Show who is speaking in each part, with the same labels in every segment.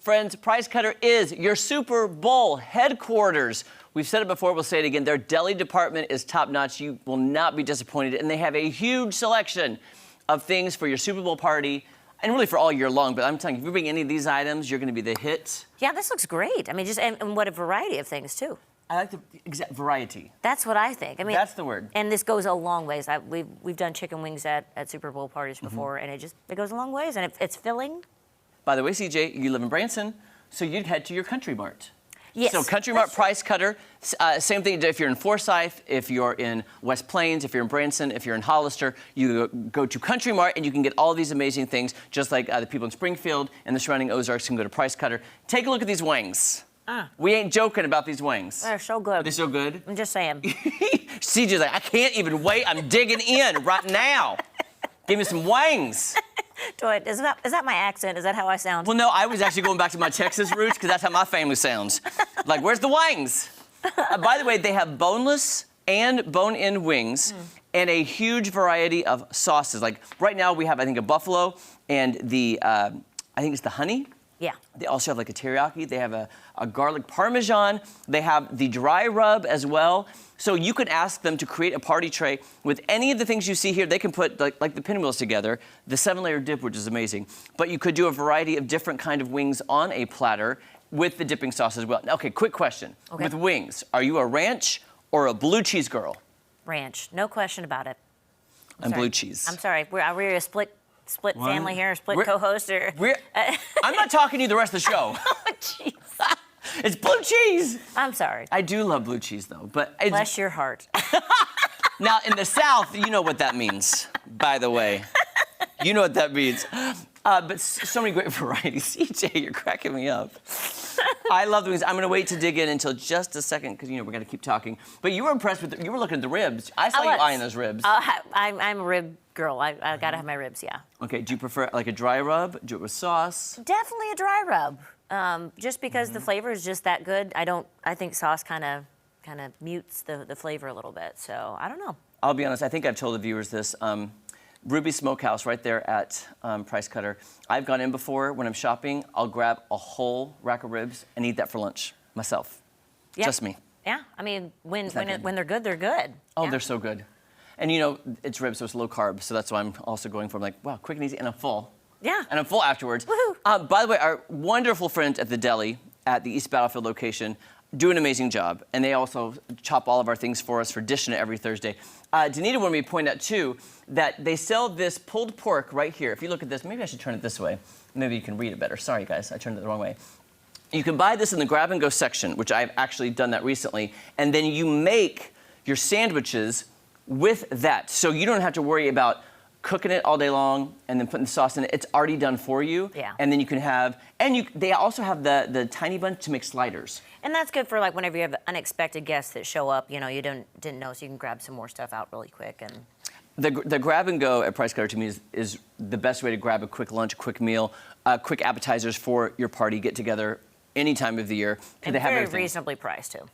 Speaker 1: Friends, Price Cutter is your Super Bowl headquarters. We've said it before, we'll say it again. Their deli department is top-notch. You will not be disappointed. And they have a huge selection of things for your Super Bowl party, and really for all year long. But I'm telling you, if you bring any of these items, you're going to be the hit.
Speaker 2: Yeah, this looks great. I mean, just and what a variety of things, too.
Speaker 1: I like the exact variety.
Speaker 2: That's what I think. I mean,
Speaker 1: that's the word.
Speaker 2: And this goes a long ways. We've done chicken wings at Super Bowl parties before, and it goes a long ways, and it's filling.
Speaker 1: By the way, CJ, you live in Branson, so you'd head to your Country Mart.
Speaker 2: Yes.
Speaker 1: So Country Mart Price Cutter, same thing if you're in Forsyth, if you're in West Plains, if you're in Branson, if you're in Hollister, you go to Country Mart and you can get all these amazing things, just like the people in Springfield and the surrounding Ozarks can go to Price Cutter. Take a look at these wings. We ain't joking about these wings.
Speaker 2: They're so good.
Speaker 1: Are they so good?
Speaker 2: I'm just saying.
Speaker 1: CJ's like, I can't even wait. I'm digging in right now. Give me some wings.
Speaker 2: Is that my accent? Is that how I sound?
Speaker 1: Well, no, I was actually going back to my Texas roots because that's how my family sounds. Like, where's the wings? By the way, they have boneless and bone-in wings and a huge variety of sauces. Like, right now we have, I think, a buffalo and the, I think it's the honey.
Speaker 2: Yeah.
Speaker 1: They also have like a teriyaki. They have a garlic parmesan. They have the dry rub as well. So you could ask them to create a party tray with any of the things you see here. They can put like the pinwheels together, the 7-layer dip, which is amazing. But you could do a variety of different kind of wings on a platter with the dipping sauce as well. Okay, quick question.
Speaker 2: Okay.
Speaker 1: With wings, are you a ranch or a blue cheese girl?
Speaker 2: Ranch, no question about it.
Speaker 1: I'm blue cheese.
Speaker 2: I'm sorry. Are we a split family here, split co-host, or?
Speaker 1: I'm not talking to you the rest of the show.
Speaker 2: Oh, jeez.
Speaker 1: It's blue cheese.
Speaker 2: I'm sorry.
Speaker 1: I do love blue cheese, though. But
Speaker 2: bless your heart.
Speaker 1: Now, in the South, you know what that means, by the way. You know what that means. But so many great varieties. CJ, you're cracking me up. I love the wings. I'm going to wait to dig in until just a second because, you know, we're going to keep talking. But you were impressed with you were looking at the ribs. I saw you eyeing those ribs.
Speaker 2: I'm a rib girl. I got to have my ribs, yeah.
Speaker 1: Okay, do you prefer like a dry rub? Do it with sauce?
Speaker 2: Definitely a dry rub. Just because the flavor is just that good. I think sauce kind of mutes the flavor a little bit. So I don't know.
Speaker 1: I'll be honest. I think I've told the viewers this. Ruby Smokehouse right there at Price Cutter. I've gone in before when I'm shopping. I'll grab a whole rack of ribs and eat that for lunch myself.
Speaker 2: Yeah.
Speaker 1: Just me.
Speaker 2: Yeah. I mean, when they're good, they're good.
Speaker 1: Oh,
Speaker 2: yeah.
Speaker 1: They're so good. And you know, it's ribs, so it's low carb. So that's why I'm also going for like, wow, quick and easy, and I'm full.
Speaker 2: Yeah.
Speaker 1: And I'm full afterwards.
Speaker 2: Woohoo.
Speaker 1: By the way, our wonderful friends at the deli at the East Battlefield location do an amazing job. And they also chop all of our things for us for dishing it every Thursday. Danita wanted me to point out, too, that they sell this pulled pork right here. If you look at this, maybe I should turn it this way. Maybe you can read it better. Sorry, guys, I turned it the wrong way. You can buy this in the grab-and-go section, which I've actually done that recently. And then you make your sandwiches with that. So you don't have to worry about cooking it all day long and then putting the sauce in it. It's already done for you.
Speaker 2: Yeah.
Speaker 1: And then you can have, they also have the tiny bunch to make sliders.
Speaker 2: And that's good for like whenever you have unexpected guests that show up, you know, you didn't know, so you can grab some more stuff out really quick. And
Speaker 1: the grab and go at Price Cutter to me is the best way to grab a quick lunch, a quick meal, quick appetizers for your party, get together any time of the year.
Speaker 2: And
Speaker 1: they have
Speaker 2: very
Speaker 1: everything.
Speaker 2: reasonably priced too.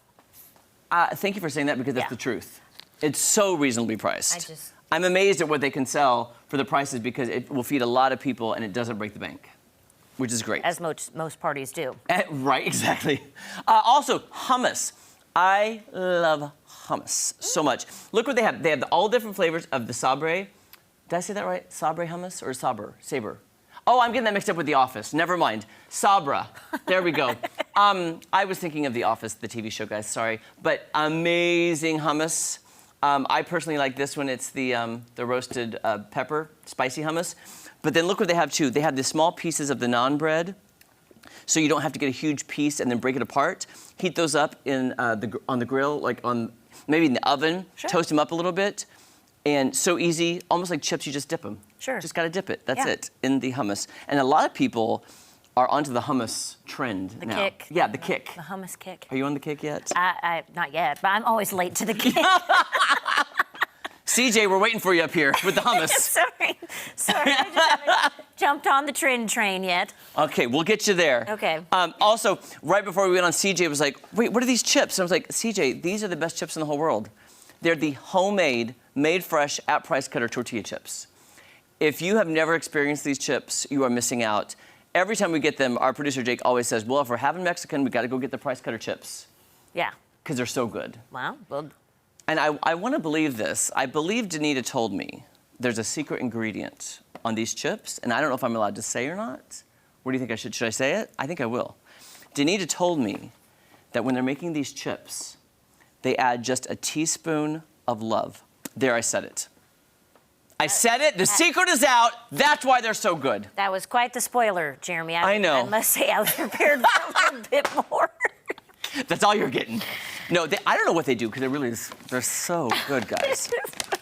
Speaker 1: Thank you for saying that because that's the truth. It's so reasonably priced. I'm amazed at what they can sell for the prices because it will feed a lot of people and it doesn't break the bank, which is great.
Speaker 2: As most parties do.
Speaker 1: Right, exactly. Also, hummus. I love hummus so much. Look what they have. They have all different flavors of the Sabre. Did I say that right? Sabre hummus or Sabre? Sabre. Oh, I'm getting that mixed up with The Office. Never mind. Sabra. There we go. I was thinking of The Office, the TV show, guys. Sorry. But amazing hummus. I personally like this one. It's the roasted pepper, spicy hummus. But then look what they have, too. They have the small pieces of the naan bread, so you don't have to get a huge piece and then break it apart. Heat those up on the grill, like maybe in the oven. Sure. Toast them up a little bit. And so easy, almost like chips, you just dip them.
Speaker 2: Sure.
Speaker 1: Just got to dip it. That's it, in the hummus. And a lot of people are onto the hummus trend now.
Speaker 2: The kick.
Speaker 1: Yeah, the kick.
Speaker 2: The hummus kick.
Speaker 1: Are you on the kick yet?
Speaker 2: Not yet, but I'm always late to the kick.
Speaker 1: CJ, we're waiting for you up here with the hummus.
Speaker 2: Sorry, I just haven't jumped on the trend train yet.
Speaker 1: Okay, we'll get you there.
Speaker 2: Okay.
Speaker 1: Also, right before we went on, CJ was like, wait, what are these chips? And I was like, CJ, these are the best chips in the whole world. They're the homemade, made fresh, at Price Cutter tortilla chips. If you have never experienced these chips, you are missing out. every time we get them, our producer Jake always says, well, if we're having Mexican, we got to go get the Price Cutter chips
Speaker 2: Yeah.
Speaker 1: because they're so good.
Speaker 2: Wow. Well,
Speaker 1: And I want to believe this. I believe Danita told me there's a secret ingredient on these chips, and I don't know if I'm allowed to say or not. What do you think I should? Should I say it? I think I will. Danita told me that when they're making these chips, they add just a teaspoon of love. There, I said it. I said it. The secret is out. That's why they're so good.
Speaker 2: that was quite the spoiler, Jeremy.
Speaker 1: I know.
Speaker 2: I must say I was prepared for a little bit more.
Speaker 1: That's all you're getting. No, I don't know what they do because they're so good, guys.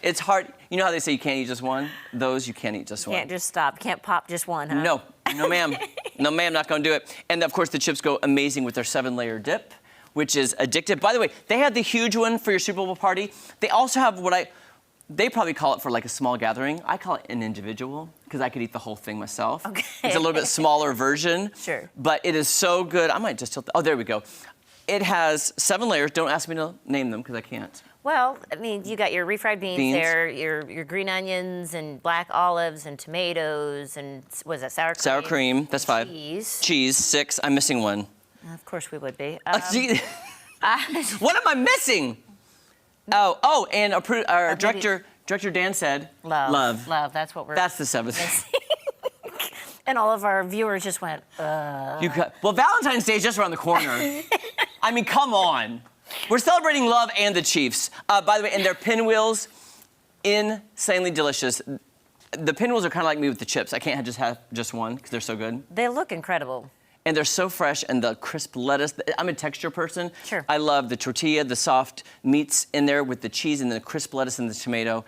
Speaker 1: It's hard. You know how they say you can't eat just one? Those you can't eat just one.
Speaker 2: Can't just stop. Can't pop just one, huh?
Speaker 1: No, ma'am. No, ma'am, not going to do it. And of course, the chips go amazing with their 7-layer dip, which is addictive. By the way, they had the huge one for your Super Bowl party. They also have they probably call it for like a small gathering. I call it an individual because I could eat the whole thing myself.
Speaker 2: Okay.
Speaker 1: It's a little bit smaller version.
Speaker 2: Sure.
Speaker 1: But it is so good. I might just tilt. Oh, there we go. It has 7 layers. Don't ask me to name them because I can't.
Speaker 2: Well, I mean, you got your refried beans there, your green onions and black olives and tomatoes and was that sour cream?
Speaker 1: Sour cream. That's 5. Cheese 6. I'm missing one.
Speaker 2: Of course we would be.
Speaker 1: What am I missing? Oh, and our director Dan said
Speaker 2: Love. That's what we're.
Speaker 1: That's the 7th.
Speaker 2: And all of our viewers just went.
Speaker 1: Well, Valentine's Day is just around the corner. I mean, come on. We're celebrating love and the Chiefs. By the way, and their pinwheels, insanely delicious. The pinwheels are kind of like me with the chips. I can't just have just one because they're so good.
Speaker 2: They look incredible.
Speaker 1: And they're so fresh, and the crisp lettuce. I'm a texture person.
Speaker 2: Sure.
Speaker 1: I love the tortilla, the soft meats in there with the cheese and the crisp lettuce and the tomato.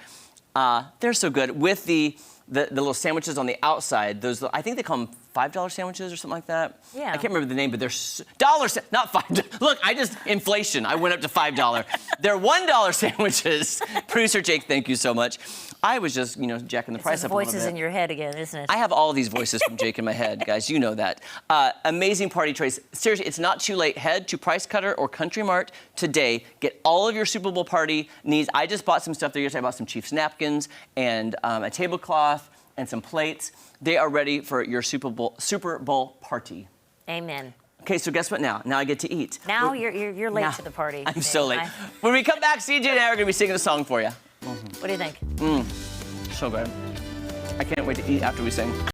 Speaker 1: They're so good. With the little sandwiches on the outside, those, I think they call them $5 sandwiches or something like that.
Speaker 2: Yeah.
Speaker 1: I can't remember the name, but they're dollars, not $5. Look, inflation. I went up to $5. They're $1 sandwiches. Producer Jake, thank you so much. I was just, jacking the price up a little bit.
Speaker 2: Voices in your head again, isn't it?
Speaker 1: I have all these voices from Jake in my head, guys. You know that. Amazing party trays. Seriously, it's not too late. Head to Price Cutter or Country Mart today. Get all of your Super Bowl party needs. I just bought some stuff there yesterday. I bought some Chiefs napkins and a tablecloth and some plates. They are ready for your Super Bowl party.
Speaker 2: Amen.
Speaker 1: Okay, so guess what now? Now I get to eat.
Speaker 2: Now you're late to the party.
Speaker 1: I'm so late. When we come back, CJ and I are going to be singing a song for you.
Speaker 2: What do you think?
Speaker 1: So good. I can't wait to eat after we sing.